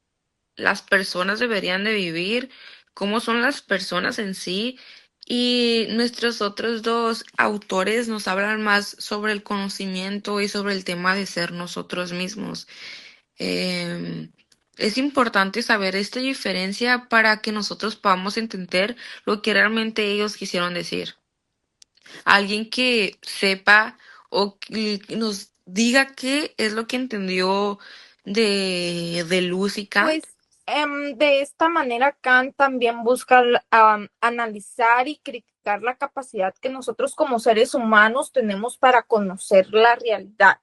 las personas deberían de vivir, cómo son las personas en sí, y nuestros otros dos autores nos hablan más sobre el conocimiento y sobre el tema de ser nosotros mismos. Em, es importante saber esta diferencia para que nosotros podamos entender lo que realmente ellos quisieron decir. Alguien que sepa o que nos diga qué es lo que entendió de Luz y Kant. Pues de esta manera Kant también busca analizar y criticar la capacidad que nosotros como seres humanos tenemos para conocer la realidad.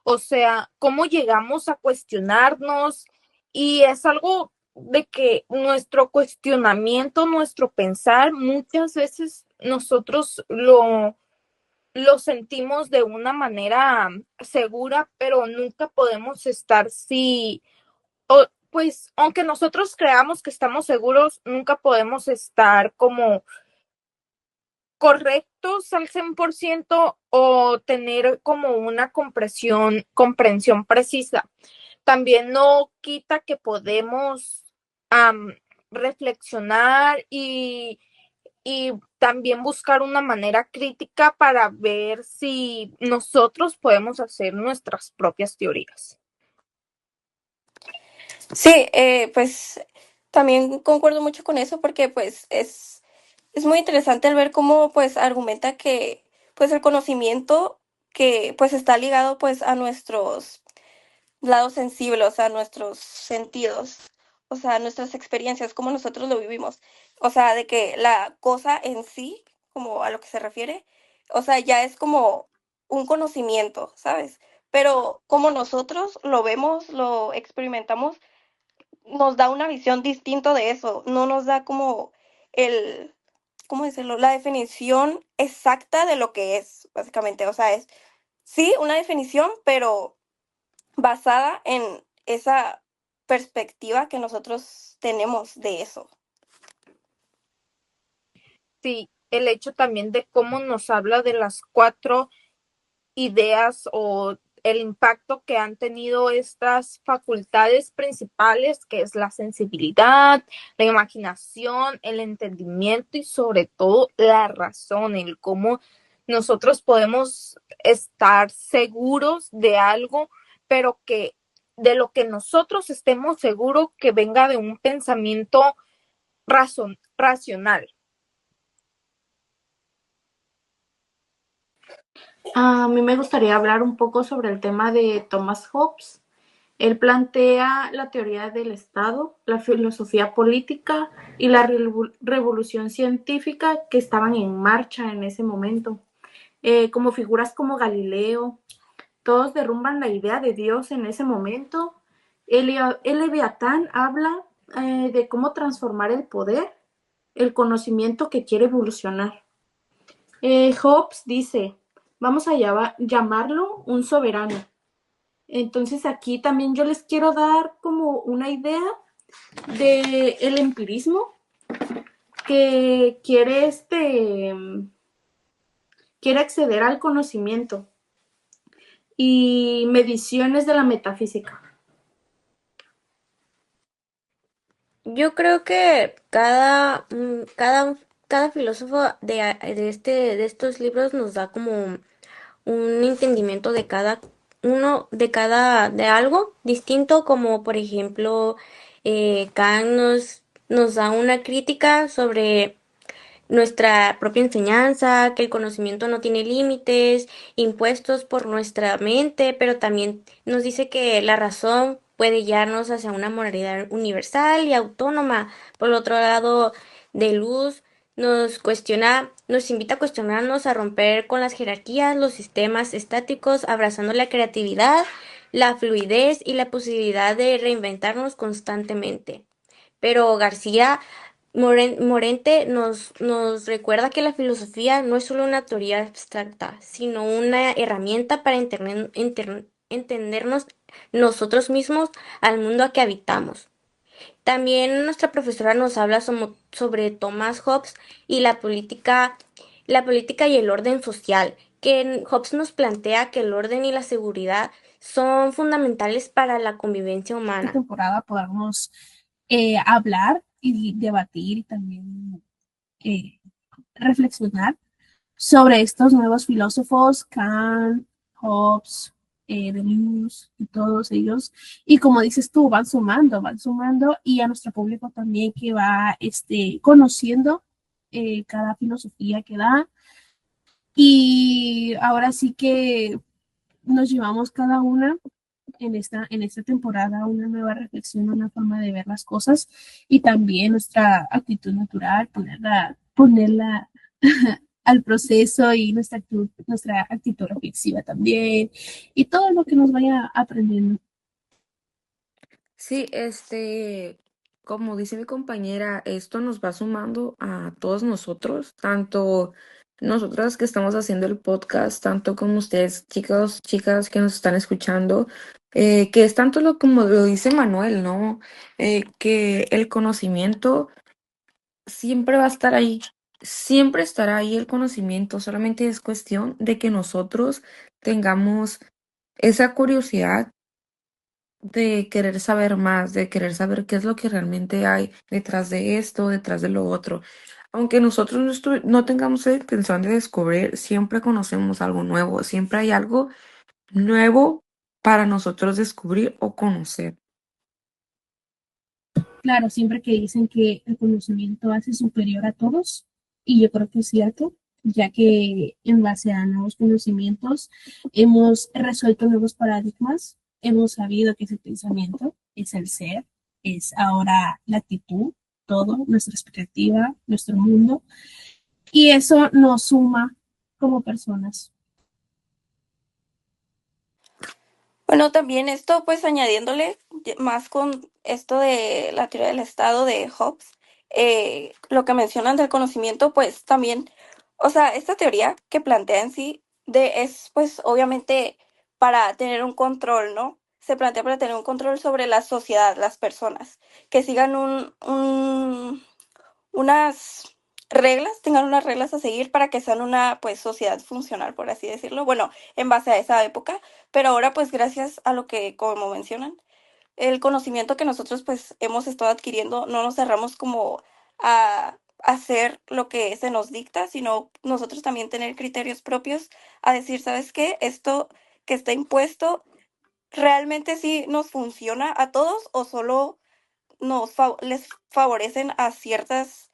O sea, cómo llegamos a cuestionarnos y es algo de que nuestro cuestionamiento, nuestro pensar, muchas veces nosotros lo sentimos de una manera segura, pero nunca podemos estar pues aunque nosotros creamos que estamos seguros, nunca podemos estar como correctos al 100% o tener como una comprensión precisa. También no quita que podemos reflexionar y también buscar una manera crítica para ver si nosotros podemos hacer nuestras propias teorías. Sí, pues también concuerdo mucho con eso porque pues es muy interesante el ver cómo pues argumenta que pues el conocimiento que pues está ligado pues a nuestros lados sensibles, a nuestros sentidos, o sea, nuestras experiencias, cómo nosotros lo vivimos. O sea, de que la cosa en sí, como a lo que se refiere, o sea, ya es como un conocimiento, ¿sabes? Pero como nosotros lo vemos, lo experimentamos, nos da una visión distinta de eso, no nos da como el, ¿cómo decirlo? La definición exacta de lo que es, básicamente. O sea, es sí una definición, pero basada en esa perspectiva que nosotros tenemos de eso. Sí, el hecho también de cómo nos habla de las 4 ideas o el impacto que han tenido estas facultades principales, que es la sensibilidad, la imaginación, el entendimiento y sobre todo la razón, el cómo nosotros podemos estar seguros de algo, pero que de lo que nosotros estemos seguros que venga de un pensamiento racional. A mí me gustaría hablar un poco sobre el tema de Thomas Hobbes. Él plantea la teoría del Estado, la filosofía política y la revolución científica que estaban en marcha en ese momento. Como figuras como Galileo, todos derrumban la idea de Dios en ese momento. El Leviatán habla de cómo transformar el poder, el conocimiento que quiere evolucionar. Hobbes dice, vamos a llamarlo un soberano. Entonces aquí también yo les quiero dar como una idea de el empirismo que quiere acceder al conocimiento y mediciones de la metafísica. Yo creo que cada filósofo de estos libros nos da como un entendimiento de cada uno, de algo distinto, como por ejemplo, Kant nos da una crítica sobre nuestra propia enseñanza, que el conocimiento no tiene límites impuestos por nuestra mente, pero también nos dice que la razón puede guiarnos hacia una moralidad universal y autónoma. Por otro lado, de luz nos invita a cuestionarnos, a romper con las jerarquías, los sistemas estáticos, abrazando la creatividad, la fluidez y la posibilidad de reinventarnos constantemente. Pero García Morente nos recuerda que la filosofía no es solo una teoría abstracta, sino una herramienta para entendernos nosotros mismos al mundo a que habitamos. También nuestra profesora nos habla sobre Thomas Hobbes y la política y el orden social, que Hobbes nos plantea que el orden y la seguridad son fundamentales para la convivencia Esta humana. temporada podamos hablar y debatir y también eh, reflexionar sobre estos nuevos filósofos, Kant, Hobbes, Deleuze y todos ellos. Y como dices tú, van sumando y a nuestro público también que va conociendo cada filosofía que da. Y ahora sí que nos llevamos cada una en esta temporada una nueva reflexión, una forma de ver las cosas y también nuestra actitud natural, ponerla al proceso y nuestra actitud reflexiva también y todo lo que nos vaya aprendiendo. Sí, como dice mi compañera, esto nos va sumando a todos nosotros, tanto nosotras que estamos haciendo el podcast, tanto como ustedes, chicos, chicas que nos están escuchando, que es tanto como lo dice Manuel, ¿no? Que el conocimiento siempre va a estar ahí, siempre estará ahí el conocimiento, solamente es cuestión de que nosotros tengamos esa curiosidad de querer saber más, de querer saber qué es lo que realmente hay detrás de esto, detrás de lo otro. Aunque nosotros no tengamos la intención de descubrir, siempre conocemos algo nuevo, siempre hay algo nuevo para nosotros descubrir o conocer. Claro, siempre que dicen que el conocimiento hace superior a todos, y yo creo que es cierto, ya que en base a nuevos conocimientos hemos resuelto nuevos paradigmas, hemos sabido que es el pensamiento, es el ser, es ahora la actitud, todo, nuestra expectativa, nuestro mundo, y eso nos suma como personas. Bueno, también esto, pues añadiéndole más con esto de la teoría del Estado de Hobbes, lo que mencionan del conocimiento, pues también, o sea, esta teoría que plantea en sí es, pues obviamente para tener un control, ¿no? Se plantea para tener un control sobre la sociedad, las personas, que sigan unas reglas, tengan unas reglas a seguir para que sean una pues sociedad funcional, por así decirlo. Bueno, en base a esa época, pero ahora pues gracias a lo que como mencionan, el conocimiento que nosotros pues hemos estado adquiriendo, no nos cerramos como a hacer lo que se nos dicta, sino nosotros también tener criterios propios a decir, ¿sabes qué? Esto que está impuesto realmente sí nos funciona a todos o solo les favorecen a ciertos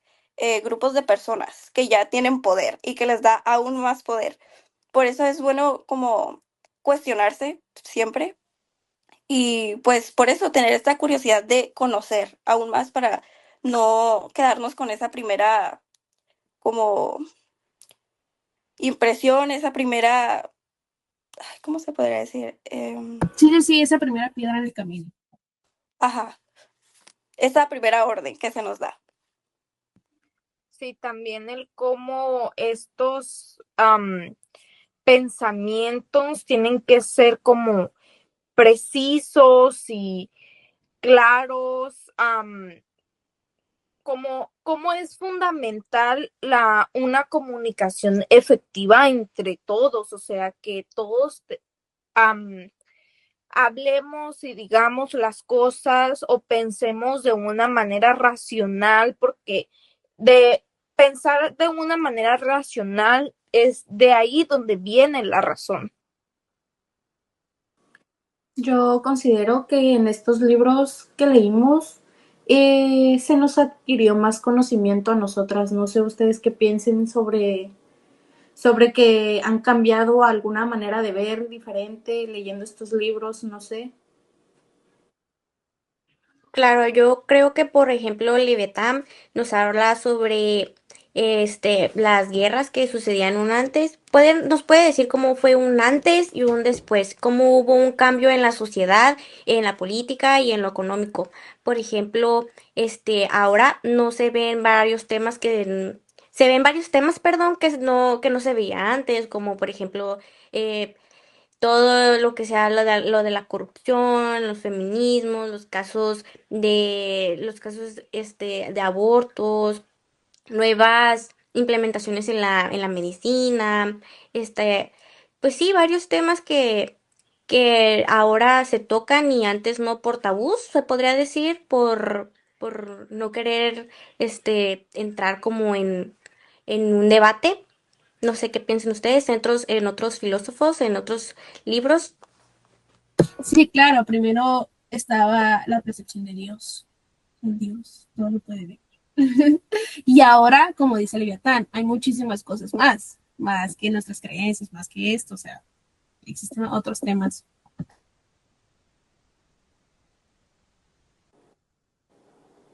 grupos de personas que ya tienen poder y que les da aún más poder. Por eso es bueno como cuestionarse siempre y pues por eso tener esta curiosidad de conocer aún más para no quedarnos con esa primera como impresión, esa primera, ay, ¿cómo se podría decir? Sí, sí, esa primera piedra en el camino. Ajá, esa primera orden que se nos da. Sí, también el cómo estos pensamientos tienen que ser como precisos y claros, como es fundamental una comunicación efectiva entre todos, o sea, que todos hablemos y digamos las cosas o pensemos de una manera racional, porque de pensar de una manera racional es de ahí donde viene la razón. Yo considero que en estos libros que leímos se nos adquirió más conocimiento a nosotras. No sé ustedes qué piensen sobre que han cambiado alguna manera de ver diferente leyendo estos libros, no sé. Claro, yo creo que, por ejemplo, Leviatán nos habla sobre las guerras que sucedían un antes. Nos puede decir cómo fue un antes y un después, cómo hubo un cambio en la sociedad, en la política y en lo económico. Por ejemplo, ahora no se ven varios temas se ven varios temas, perdón, que no se veía antes, como por ejemplo, eh, todo lo que sea lo de la corrupción, los feminismos, los casos de abortos, nuevas implementaciones en la medicina, este, pues sí, varios temas que ahora se tocan y antes no por tabús, se podría decir, por no querer entrar como en un debate. No sé qué piensan ustedes, en otros filósofos, en otros libros. Sí, claro, primero estaba la percepción de Dios. En Dios, todo lo puede ver. Y ahora, como dice Leviatán, hay muchísimas cosas más que nuestras creencias, más que esto, o sea, existen otros temas.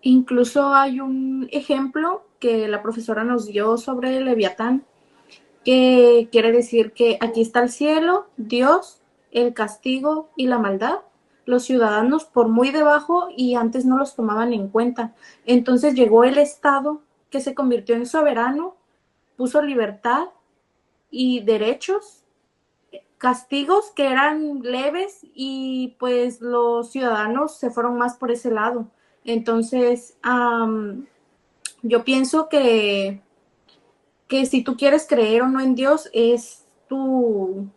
Incluso hay un ejemplo que la profesora nos dio sobre Leviatán, que quiere decir que aquí está el cielo, Dios, el castigo y la maldad. Los ciudadanos por muy debajo y antes no los tomaban en cuenta. Entonces llegó el Estado que se convirtió en soberano, puso libertad y derechos, castigos que eran leves y pues los ciudadanos se fueron más por ese lado. Entonces, yo pienso que si tú quieres creer o no en Dios es tu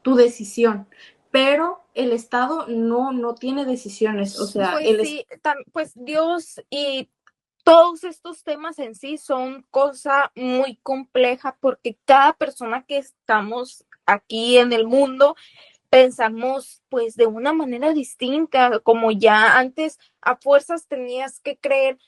decisión, pero el Estado no tiene decisiones, o sea, Pues sí, pues Dios y todos estos temas en sí son cosa muy compleja porque cada persona que estamos aquí en el mundo pensamos pues de una manera distinta, como ya antes a fuerzas tenías que creer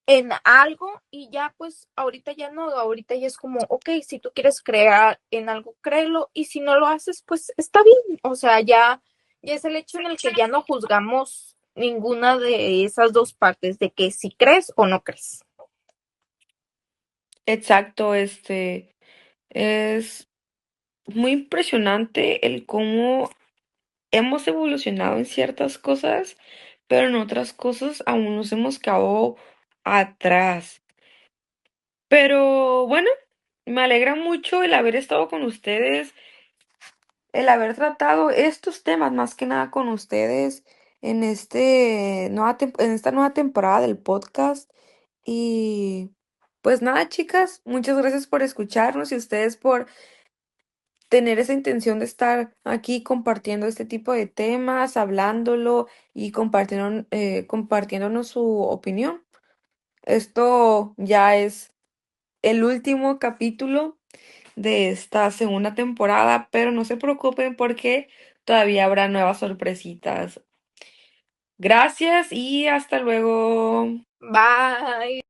en algo y ya pues ahorita ya no, ahorita ya es como, ok, si tú quieres crear en algo, créelo y si no lo haces, pues está bien, o sea, ya es el hecho en el que ya no juzgamos ninguna de esas dos partes, de que si crees o no crees. Exacto, es muy impresionante el cómo hemos evolucionado en ciertas cosas, pero en otras cosas aún nos hemos quedado atrás. Pero bueno, me alegra mucho el haber estado con ustedes, el haber tratado estos temas más que nada con ustedes en en esta nueva temporada del podcast. Y pues nada, chicas, muchas gracias por escucharnos y ustedes por tener esa intención de estar aquí compartiendo este tipo de temas, hablándolo y compartiéndonos su opinión. Esto ya es el último capítulo de esta segunda temporada, pero no se preocupen porque todavía habrá nuevas sorpresitas. Gracias y hasta luego. Bye.